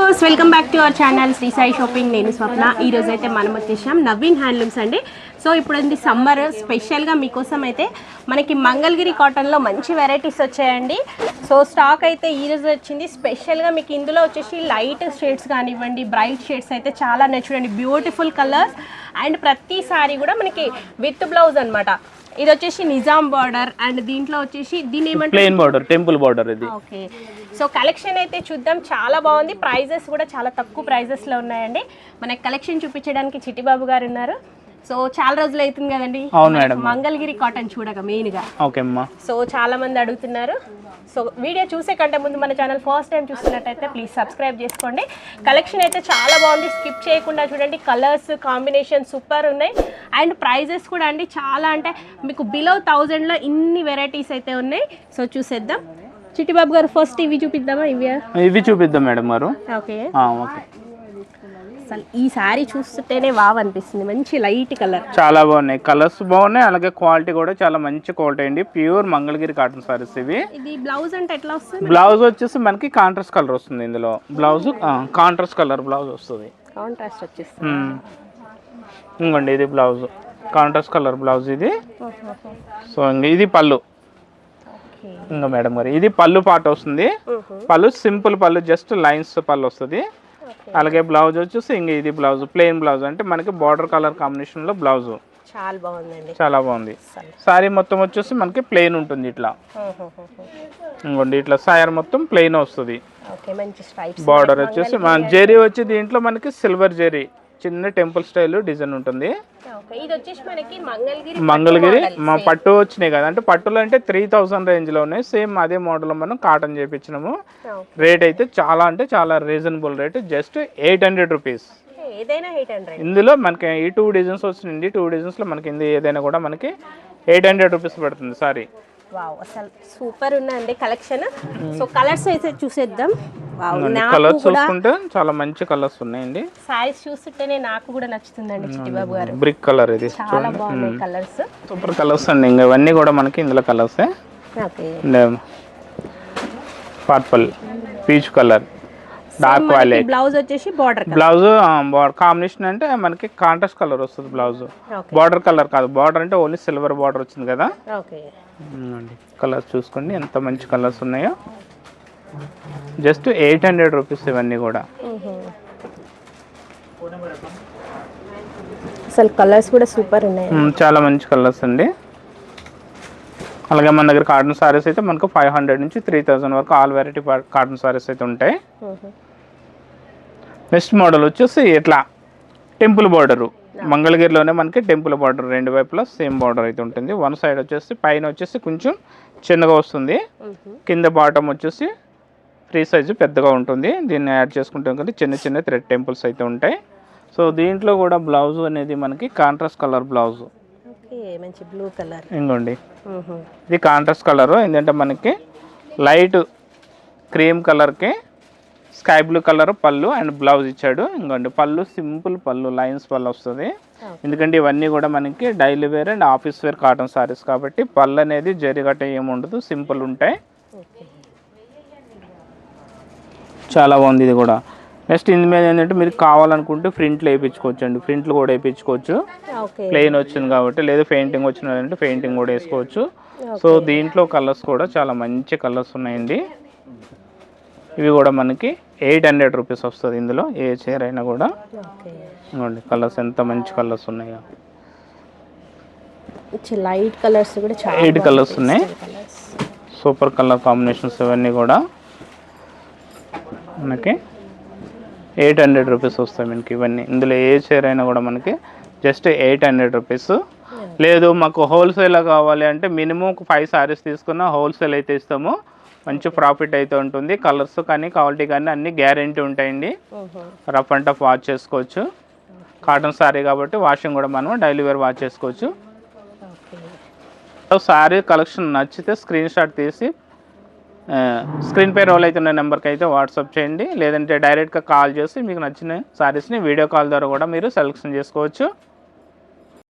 Viewers welcome back to our channel Shri Sai shopping. నేను స్వప్న. ఈ రోజు అయితే మనం వచ్చేసాం నవీన్ హ్యాండ్లూమ్స్ అండి. సో ఇప్పుడు సమ్మర్ స్పెషల్గా మీకోసం అయితే మనకి మంగళగిరి కాటన్లో మంచి వెరైటీస్ వచ్చాయండి. సో స్టాక్ అయితే ఈ రోజు వచ్చింది స్పెషల్గా. మీకు ఇందులో వచ్చేసి లైట్ షేడ్స్ కానివ్వండి, బ్రైట్ షేడ్స్ అయితే చాలా చూడండి, బ్యూటిఫుల్ కలర్స్. అండ్ ప్రతి సారీ కూడా మనకి విత్ బ్లౌజ్ అనమాట. ఇది వచ్చేసి నిజాం బార్డర్ అండ్ దీంట్లో వచ్చేసి దీని ఏమంటే ప్లెయిన్ బార్డర్, టెంపుల్ బార్డర్ ఇది. ఓకే, సో కలెక్షన్ అయితే చూద్దాం. చాలా బాగుంది. ప్రైజెస్ కూడా చాలా తక్కువ ప్రైజెస్ లో ఉన్నాయండి. మనకి కలెక్షన్ చూపించడానికి చిట్టిబాబు గారు ఉన్నారు. సో చాలా రోజులు అవుతుంది కదండి మంగళగిరి కాటన్ చూడక మెయిన్ గా. ఓకే అమ్మా. సో చాలా మంది అడుగుతున్నారు. సో వీడియో చూసే కంటే ముందు మన ఛానల్ ఫస్ట్ టైం చూస్తున్నట్టయితే ప్లీజ్ సబ్స్క్రైబ్ చేసుకోండి. కలెక్షన్ అయితే చాలా బాగుంది, స్కిప్ చేయకుండా చూడండి. కలర్స్ కాంబినేషన్ సూపర్ ఉన్నాయి. అండ్ ప్రైజెస్ కూడా అండి చాలా, అంటే మీకు బిలో 1000లో ఇన్ని వెరైటీస్ అయితే ఉన్నాయి. సో చూసేద్దాం. చిట్టిబాబు గారు ఫస్ట్ ఇవి చూపిద్దామా? ఇవి చూపిద్దాం మేడం గారు. Okay okay. అసలు ఈ సారీ చూస్తుంటేనే వావ్ అనిపిస్తుంది. మంచి లైట్ కలర్, చాలా బాగున్నాయి. కలర్స్ బాగున్నాయి, అలాగే క్వాలిటీ కూడా చాలా మంచి క్వాలిటీ అండి. ప్యూర్ మంగళగిరి కాటన్ సారీస్ ఇవి. ఇది బ్లౌజ్ అంటే ఎట్లా వస్తుంది? బ్లౌజ్ వచ్చేసి మనకి కాంట్రాస్ట్ కలర్ వస్తుంది. ఇందులో బ్లౌజ్ కాంట్రాస్ట్ కలర్ బ్లౌజ్ వస్తుంది. కాంట్రాస్ట్ వచ్చేస్తుంది. ఇంకోండి ఇది బ్లౌజ్, కాంట్రాస్ట్ కలర్ బ్లౌజ్ ఇది. సో ఇది పళ్ళు. ఇంకా మేడం గారు ఇది పళ్ళు పాట వస్తుంది. పళ్ళు సింపుల్ పళ్ళు, జస్ట్ లైన్స్ పళ్ళు వస్తుంది. అలాగే బ్లౌజ్ వచ్చేసి ఇంక ఇది బ్లౌజ్ ప్లెయిన్ బ్లౌజ్, అంటే మనకి బార్డర్ కలర్ కాంబినేషన్ లో బ్లౌజ్ చాలా బాగుందండి. చాలా బాగుంది. సారీ మొత్తం వచ్చేసి మనకి ప్లెయిన్ ఉంటుంది ఇట్లా. ఇంకోండి ఇట్లా సారీ మొత్తం ప్లెయిన్ వస్తుంది. బార్డర్ వచ్చేసి మన జెరీ వచ్చి దీంట్లో మనకి సిల్వర్ జెరీ చిన్న టెంపుల్ స్టైల్ డిజైన్ ఉంటుంది. మంగళగిరి మా పట్టు వచ్చినాయి కదా, అంటే పట్టులో అంటే 3000 రేంజ్ లో ఉన్నాయి. సేమ్ అదే మోడల్ మనం కాటన్ చేయించినాము. రేట్ అయితే చాలా, అంటే చాలా రీజనబుల్ రేట్, జస్ట్ 800 రూపీస్. ఇందులో మనకి ఈ 2 డిజైన్స్ వచ్చింది. 2 డిజైన్స్ లో మనకి ఏదైనా కూడా మనకి 800 రూపీస్ పడుతుంది సారీ. వావ్, అసలు సూపర్ ఉందండి కలెక్షన్. సో కలర్స్ అయితే చూసేద్దాం. కలర్స్ చూసుకుంటే చాలా మంచి కలర్స్ ఉన్నాయండి. సారీస్ చూస్తుంటేనే నాకు కూడా నచ్చుతుందండి చిట్టిబాబు గారు. బ్రిక్ కలర్ ఇది చాలా బాగున్నాయి కలర్స్, సూపర్ కలర్స్ అండి. ఇంకా ఇవన్నీ కూడా మనకి ఇందులో colours. Purple, peach colour, dark violet. Blouse వచ్చేసి బార్డర్ బ్లౌజ్ కాంబినేషన్ అంటే మనకి కాంట్రాస్ట్ కలర్ వస్తుంది బ్లౌజ్. బార్డర్ కలర్ కాదు, బార్డర్ అంటే ఓన్లీ సిల్వర్ బార్డర్ వచ్చింది కదా. కలర్స్ చూసుకోండి ఎంత మంచి కలర్స్ ఉన్నాయో. జస్ట్ 800 రూపీస్ ఇవన్నీ కూడా. అసలు కలర్స్ కూడా సూపర్ ఉన్నాయి, చాలా మంచి కలర్స్ అండి. అలాగే మన దగ్గర కాటన్ సారీస్ అయితే మనకు 500 నుంచి 3000 వరకు ఆల్ వెరైటీ కాటన్ సారీస్ అయితే ఉంటాయి. నెక్స్ట్ మోడల్ వచ్చేసి ఇట్లా టెంపుల్ బార్డరు. మంగళగిరిలోనే మనకి టెంపుల్ బార్డర్, రెండు వైపులా సేమ్ బార్డర్ అయితే ఉంటుంది. వన్ సైడ్ వచ్చేసి పైన వచ్చేసి కొంచెం చిన్నగా వస్తుంది, కింద బాటమ్ వచ్చేసి ఫ్రీ సైజు పెద్దగా ఉంటుంది. దీన్ని యాడ్ చేసుకుంటాం కదా, చిన్న చిన్న థ్రెడ్ టెంపుల్స్ అయితే ఉంటాయి. సో దీంట్లో కూడా బ్లౌజ్ అనేది మనకి contrast colour blouse. Blue colour ఇంకోండి ఇది కాంట్రాస్ట్ కలర్. ఏంటంటే మనకి లైట్ క్రీమ్ కలర్కి స్కై బ్లూ కలర్ పళ్ళు అండ్ బ్లౌజ్ ఇచ్చాడు. ఇంకోండి పళ్ళు సింపుల్ పళ్ళు, లైన్స్ పళ్ళు వస్తుంది. ఎందుకంటే ఇవన్నీ కూడా మనకి daily wear and office wear cotton saris కాబట్టి పళ్ళు అనేది జరిగట్ట ఏమి ఉండదు, సింపుల్ ఉంటాయి. చాలా బాగుంది ఇది కూడా. నెక్స్ట్ ఇందు మీద ఏంటంటే మీరు కావాలనుకుంటే ప్రింట్లు వేయించుకోవచ్చు అండి. ప్రింట్లు కూడా వేయించుకోవచ్చు, ప్లెయిన్ వచ్చింది కాబట్టి. లేదా పెయింటింగ్ వచ్చిందంటే పెయింటింగ్ కూడా వేసుకోవచ్చు. సో దీంట్లో కలర్స్ కూడా చాలా మంచి కలర్స్ ఉన్నాయండి. ఇవి కూడా మనకి 800 రూపీస్ వస్తుంది. ఇందులో ఏ చీర అయినా కూడా. ఇవ్వండి కలర్స్ ఎంత మంచి కలర్స్ ఉన్నాయో. లైట్ కలర్స్ కూడా 8 కలర్స్ ఉన్నాయి. సూపర్ కలర్ కాంబినేషన్స్ ఇవన్నీ కూడా మనకి 800 రూపీస్ వస్తాయి మనకి ఇవన్నీ. ఇందులో ఏ చీర అయినా కూడా మనకి జస్ట్ 800 రూపీస్. లేదు మాకు హోల్సేల్ కావాలి అంటే మినిమం 5 సారీస్ తీసుకున్న హోల్సేల్ అయితే ఇస్తాము. మంచి ప్రాఫిట్ అయితే ఉంటుంది. కలర్స్ కానీ క్వాలిటీ కానీ అన్ని గ్యారెంటీ ఉంటాయండి. రఫ్ అండ్ టఫ్ వాష్ చేసుకోవచ్చు. కాటన్ సారీ కాబట్టి వాషింగ్ కూడా మనం డైలీ వేర్ వాష్ చేసుకోవచ్చు. సారీ కలెక్షన్ నచ్చితే స్క్రీన్ షాట్ తీసి స్క్రీన్ పై రోల్ అవుతున్న నెంబర్కి అయితే వాట్సాప్ చేయండి. లేదంటే డైరెక్ట్గా కాల్ చేసి మీకు నచ్చిన సారీస్ని వీడియో కాల్ ద్వారా కూడా మీరు సెలెక్షన్ చేసుకోవచ్చు.